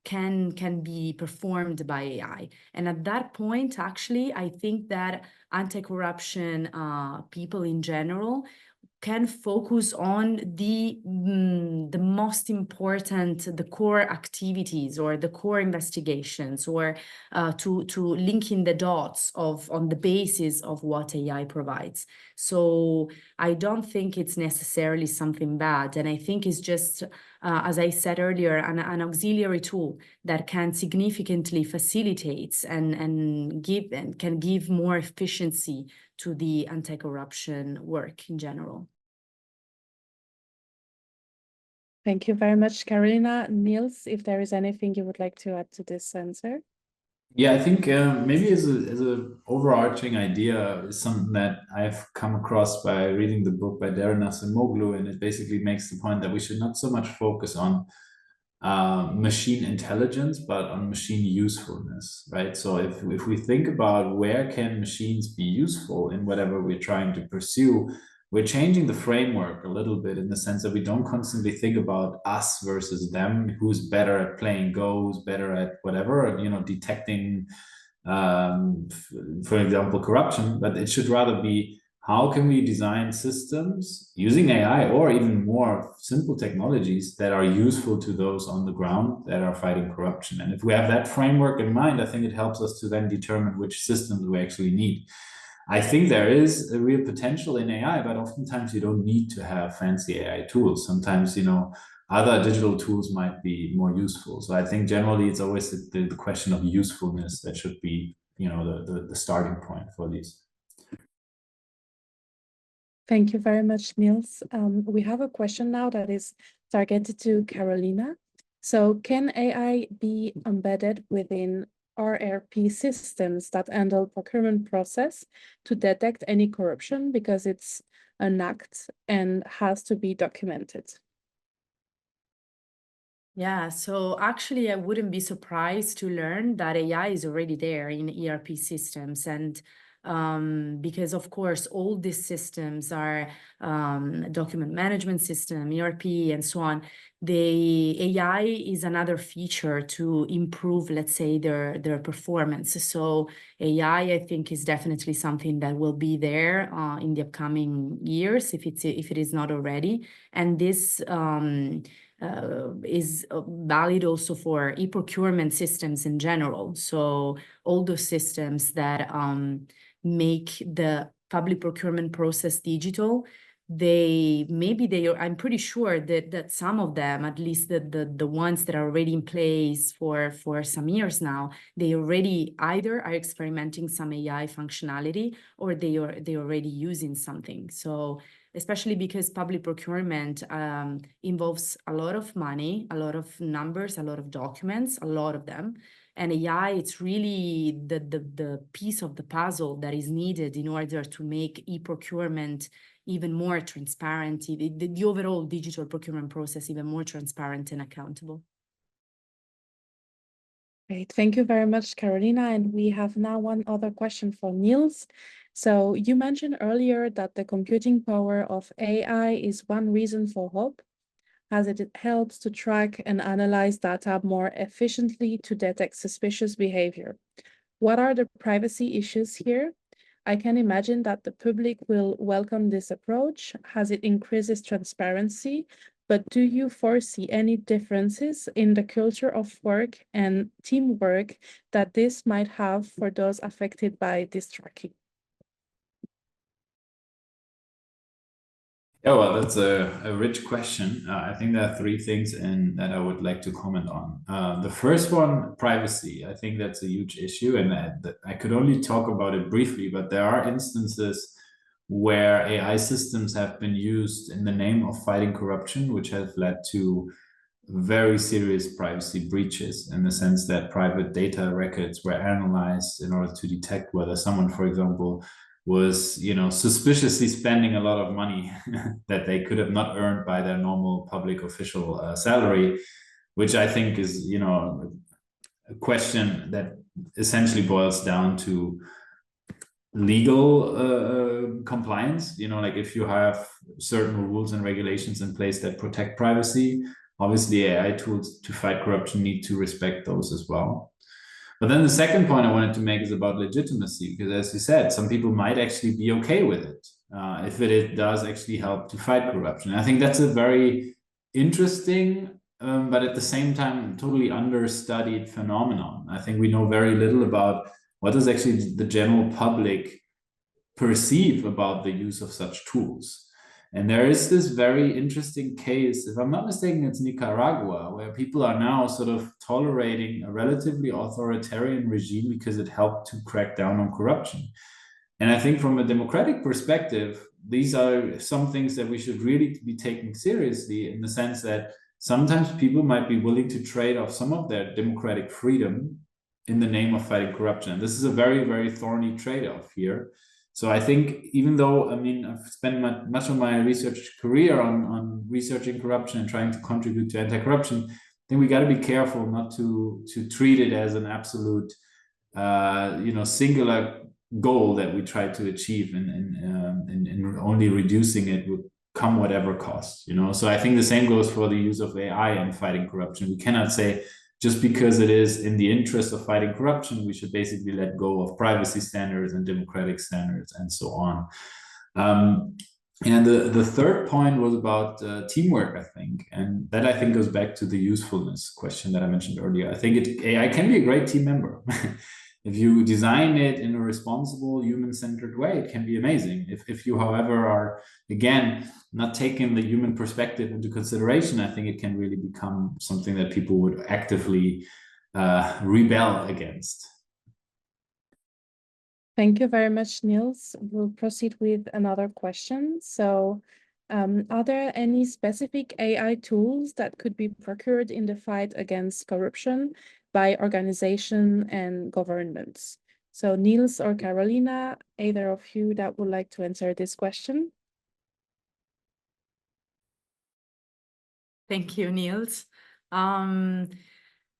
can be performed by AI. And at that point, actually, I think that anti-corruption people in general can focus on the most important, the core activities or the core investigations, or to link in the dots on the basis of what AI provides. So I don't think it's necessarily something bad, and I think it's just, as I said earlier, an auxiliary tool that can significantly facilitate and can give more efficiency to the anti-corruption work in general. Thank you very much, Carolina. Niels, if there is anything you would like to add to this answer? Yeah, I think maybe as a overarching idea is something that I've come across by reading the book by Darren Acemoglu, and it basically makes the point that we should not so much focus on machine intelligence, but on machine usefulness, right? So if we think about where can machines be useful in whatever we're trying to pursue, we're changing the framework a little bit in the sense that we don't constantly think about us versus them, who's better at playing Go, who's better at whatever, you know, detecting, for example, corruption, but it should rather be, how can we design systems using AI or even more simple technologies that are useful to those on the ground that are fighting corruption? And if we have that framework in mind, I think it helps us to then determine which systems we actually need. I think there is a real potential in AI, but oftentimes you don't need to have fancy AI tools. Sometimes, you know, other digital tools might be more useful. So I think generally it's always the question of usefulness that should be, you know, the starting point for these. Thank you very much, Niels. We have a question now that is targeted to Carolina. So can AI be embedded within RRP systems that handle procurement process to detect any corruption, because it's an act and has to be documented? Yeah, so actually I wouldn't be surprised to learn that AI is already there in ERP systems, and because of course all these systems are document management system, ERP, and so on. The AI is another feature to improve, let's say, their performance. So AI, I think, is definitely something that will be there in the upcoming years, if it is not already. And this is valid also for e-procurement systems in general. So all those systems that make the public procurement process digital, I'm pretty sure that some of them, at least the ones that are already in place for some years now, they already either are experimenting some AI functionality or they're already using something. So especially because public procurement involves a lot of money, a lot of numbers, a lot of documents, a lot of them. And AI, it's really the piece of the puzzle that is needed in order to make e-procurement even more transparent, the overall digital procurement process even more transparent and accountable. Great, thank you very much, Carolina. And we have now one other question for Niels. So you mentioned earlier that the computing power of AI is one reason for hope, as it helps to track and analyze data more efficiently to detect suspicious behavior. What are the privacy issues here? I can imagine that the public will welcome this approach as it increases transparency, but do you foresee any differences in the culture of work and teamwork that this might have for those affected by this tracking? Yeah, well, that's a rich question. I think there are three things that I would like to comment on. The first one, privacy. I think that's a huge issue, and I could only talk about it briefly, but there are instances where AI systems have been used in the name of fighting corruption, which have led to very serious privacy breaches, in the sense that private data records were analyzed in order to detect whether someone, for example, was, you know, suspiciously spending a lot of money that they could have not earned by their normal public official salary, which I think is, you know, a question that essentially boils down to legal compliance. You know, like if you have certain rules and regulations in place that protect privacy, obviously AI tools to fight corruption need to respect those as well. But then the second point I wanted to make is about legitimacy, because as you said, some people might actually be okay with it. if it does actually help to fight corruption. I think that's a very interesting, but at the same time, totally understudied phenomenon. I think we know very little about what does actually the general public perceive about the use of such tools. And there is this very interesting case, if I'm not mistaken, it's Nicaragua, where people are now sort of tolerating a relatively authoritarian regime because it helped to crack down on corruption. And I think from a democratic perspective, these are some things that we should really be taking seriously, in the sense that sometimes people might be willing to trade off some of their democratic freedom in the name of fighting corruption. This is a very, very thorny trade-off here. So I think, even though, I mean, I've spent much of my research career on researching corruption and trying to contribute to anti-corruption, I think we got to be careful not to treat it as an absolute, singular goal that we try to achieve, and only reducing it would come whatever cost. So I think the same goes for the use of AI and fighting corruption. We cannot say, just because it is in the interest of fighting corruption, we should basically let go of privacy standards and democratic standards and so on. And the third point was about teamwork, I think. And that, I think, goes back to the usefulness question that I mentioned earlier. I think AI can be a great team member. If you design it in a responsible, human-centered way, it can be amazing. If you, however, are, again, not taking the human perspective into consideration, I think it can really become something that people would actively rebel against. Thank you very much, Niels. We'll proceed with another question. So, are there any specific AI tools that could be procured in the fight against corruption by organization and governments? So, Niels or Carolina, either of you that would like to answer this question? Thank you, Niels.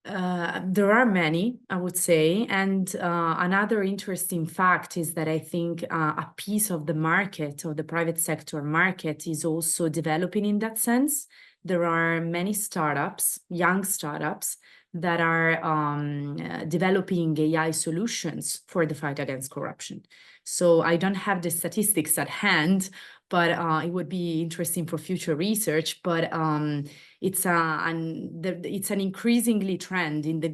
There are many, I would say. And another interesting fact is that I think a piece of the market, or the private sector market, is also developing in that sense. There are many startups, young startups, that are developing AI solutions for the fight against corruption. So I don't have the statistics at hand, but it would be interesting for future research. But it's an increasingly trend in the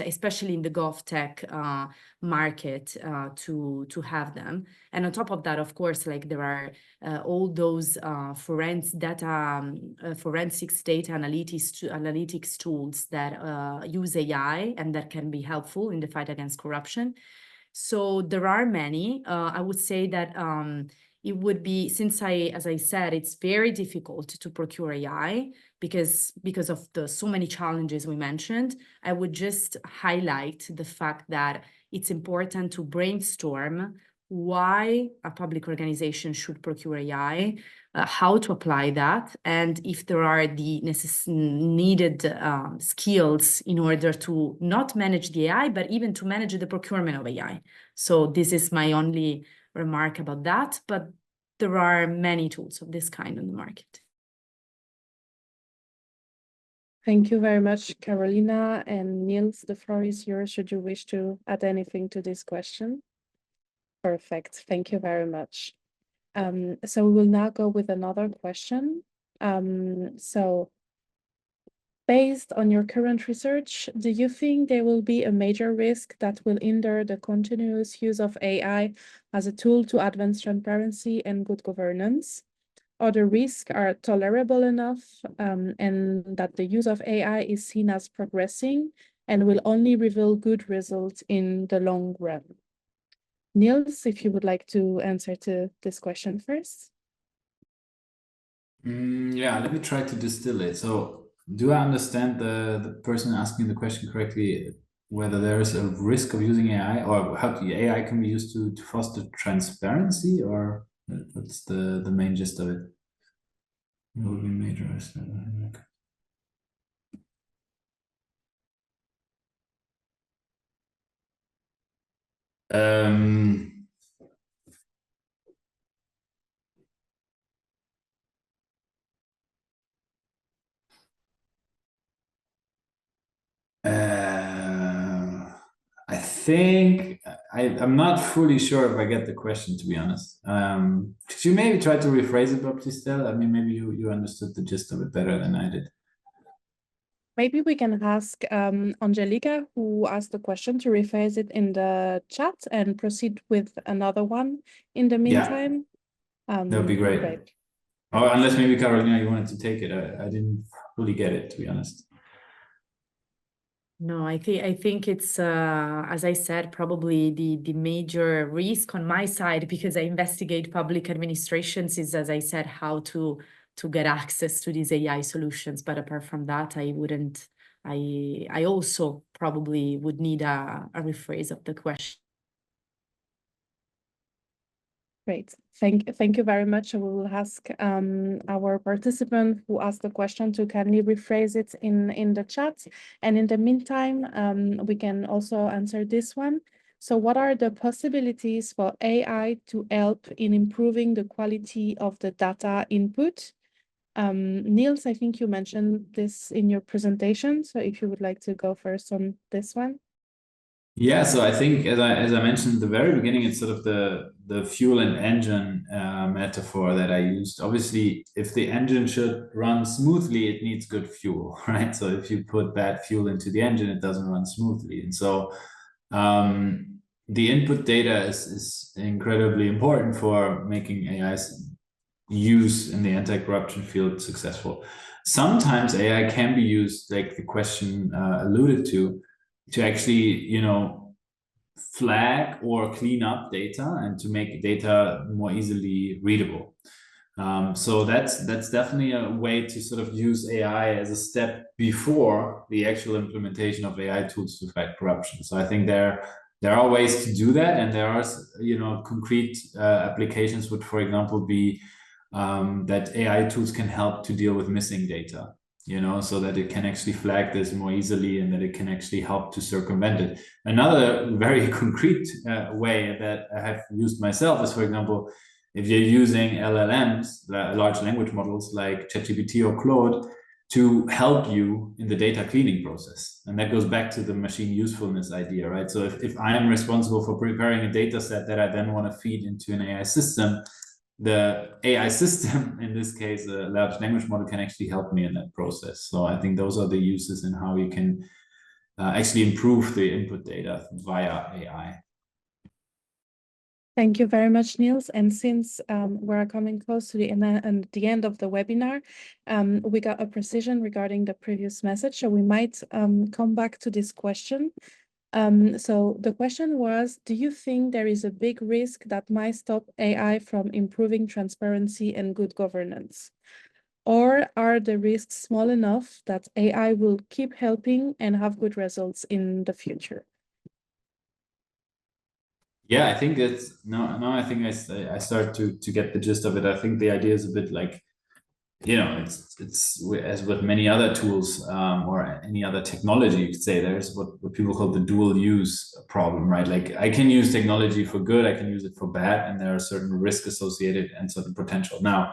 especially in the GovTech market, to have them. And on top of that, of course, like there are all those forensics data analytics tools that use AI and that can be helpful in the fight against corruption. So there are many. I would say that it would be, as I said, it's very difficult to procure AI because of so many challenges we mentioned. I would just highlight the fact that it's important to brainstorm why a public organization should procure AI, how to apply that, and if there are the needed skills in order to not manage the AI, but even to manage the procurement of AI. So this is my only remark about that, but there are many tools of this kind on the market. Thank you very much, Carolina. And Niels, the floor is yours should you wish to add anything to this question. Perfect. Thank you very much. So we will now go with another question. So based on your current research, do you think there will be a major risk that will hinder the continuous use of AI as a tool to advance transparency and good governance? Or the risks are tolerable enough, and that the use of AI is seen as progressing and will only reveal good results in the long run? Niels, if you would like to answer to this question first. Yeah, let me try to distill it. So, do I understand the person asking the question correctly, whether there is a risk of using AI, or how the AI can be used to foster transparency, or what's the main gist of it? It would be major risk. I think I'm not fully sure if I get the question, to be honest. Could you maybe try to rephrase it, Baptiste? I mean, maybe you understood the gist of it better than I did. Maybe we can ask Angelica, who asked the question, to rephrase it in the chat and proceed with another one in the meantime. That would be great. Or unless maybe Carolina, you wanted to take it. I didn't fully get it, to be honest. No, I think it's as I said, probably the major risk on my side, because I investigate public administrations, is, as I said, how to get access to these AI solutions. But apart from that, I also probably would need a rephrase of the question. Great. Thank you very much. We will ask our participant who asked the question to kindly rephrase it in the chat. And in the meantime, we can also answer this one. So what are the possibilities for AI to help in improving the quality of the data input? Niels, I think you mentioned this in your presentation. So if you would like to go first on this one. Yeah, so I think as I mentioned at the very beginning, it's sort of the fuel and engine metaphor that I used. Obviously, if the engine should run smoothly, it needs good fuel, right? So if you put bad fuel into the engine, it doesn't run smoothly. And so the input data is incredibly important for making AI's use in the anti-corruption field successful. Sometimes AI can be used, like the question alluded to actually, flag or clean up data and to make data more easily readable. So that's definitely a way to sort of use AI as a step before the actual implementation of AI tools to fight corruption. So I think there are ways to do that, and there are concrete applications would, for example, be that AI tools can help to deal with missing data. So that it can actually flag this more easily and that it can actually help to circumvent it. Another very concrete way that I have used myself is, for example, if you're using LLMs, large language models like ChatGPT or Claude, to help you in the data cleaning process. And that goes back to the machine usefulness idea, right? So if I am responsible for preparing a data set that I then want to feed into an AI system, the AI system, in this case, a large language model, can actually help me in that process. So I think those are the uses in how you can actually improve the input data via AI. Thank you very much, Niels. And since we're coming close to the end of the webinar, we got a precision regarding the previous message, so we might come back to this question. So the question was, do you think there is a big risk that might stop AI from improving transparency and good governance? Or are the risks small enough that AI will keep helping and have good results in the future? Yeah, I think it's I think I start to get the gist of it. I think the idea is a bit like, it's as with many other tools or any other technology, you could say there's what people call the dual use problem, right? Like I can use technology for good, I can use it for bad, and there are certain risks associated and certain potential. Now,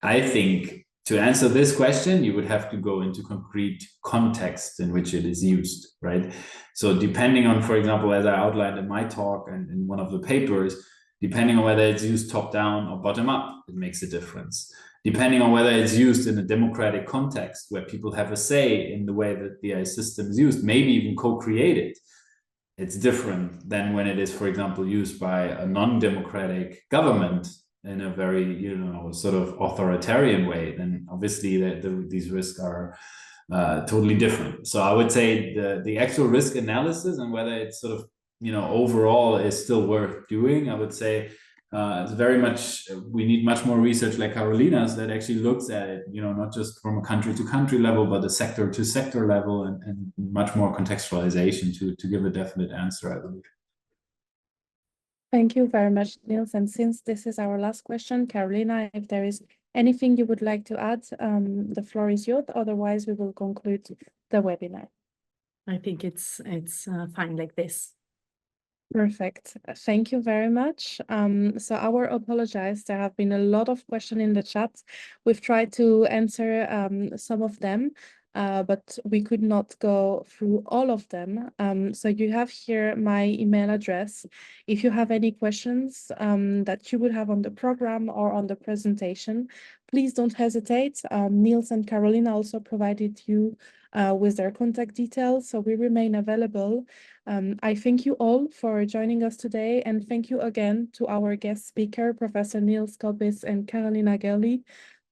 I think to answer this question, you would have to go into concrete context in which it is used, right? So depending on, for example, as I outlined in my talk and in one of the papers, depending on whether it's used top down or bottom up, it makes a difference. Depending on whether it's used in a democratic context where people have a say in the way that the AI system is used, maybe even co-created, it's different than when it is, for example, used by a non-democratic government in a very, sort of authoritarian way. Then obviously these risks are totally different. So I would say the actual risk analysis and whether it's sort of, overall is still worth doing, I would say it's very much, we need much more research like Carolina's that actually looks at it, not just from a country to country level, but a sector to sector level, and much more contextualization to give a definite answer, I believe. Thank you very much, Niels. And since this is our last question, Carolina, if there is anything you would like to add, the floor is yours. Otherwise, we will conclude the webinar. I think it's fine like this. Perfect. Thank you very much. So our apologies. There have been a lot of questions in the chat. We've tried to answer some of them. but we could not go through all of them. So you have here my email address. If you have any questions that you would have on the program or on the presentation, please don't hesitate. Niels and Carolina also provided you with their contact details, so we remain available. I thank you all for joining us today, and thank you again to our guest speaker, Professor Niels Kolbis and Carolina Gerli,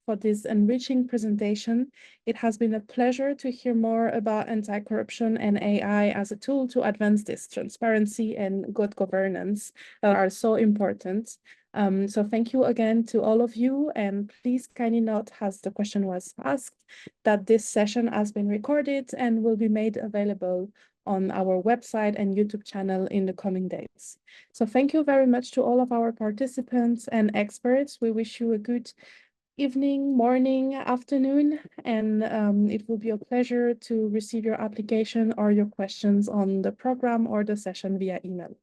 for this enriching presentation. It has been a pleasure to hear more about anti-corruption and AI as a tool to advance this transparency and good governance that are so important. So thank you again to all of you, and please kindly note, as the question was asked, that this session has been recorded and will be made available on our website and YouTube channel in the coming days. So thank you very much to all of our participants and experts. We wish you a good evening, morning, afternoon, and it will be a pleasure to receive your application or your questions on the program or the session via email.